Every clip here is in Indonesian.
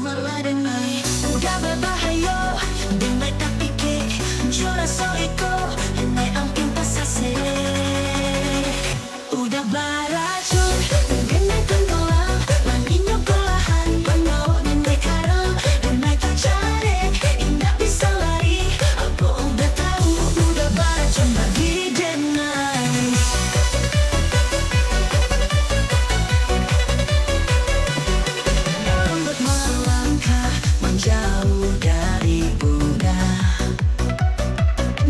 Malah denai udah berbahaya, denai tak pikir jura soiko, denai ampun pasase udah beracun, denai tenggelam manginyo kolahan penuh denai karang, denai tak cari indah bisa lari, aku udah tahu udah beracun bagi denai. Lambat melangkah menjauh dari Buddha,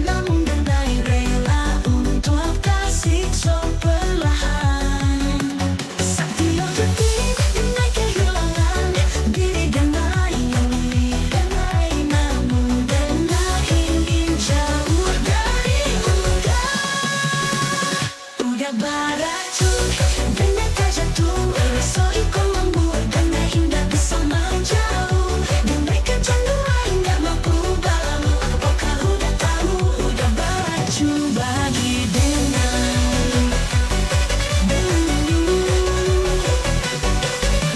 namun denai rela untuk kasih perlahan. Setiap detik denai kehilangan diri denai, namun denai ingin jauh dari Buddha. Udah beracun, denai terjatuh, soiko membuat denai indah bisa menjauh. Denai kecanduan nggak mampu balamu, oh kau udah tahu udah beracun bagi denai.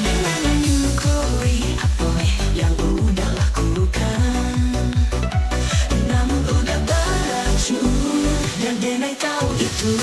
Denai menyukuri apa yang udah lakukan, namun udah beracun dan denai tahu itu.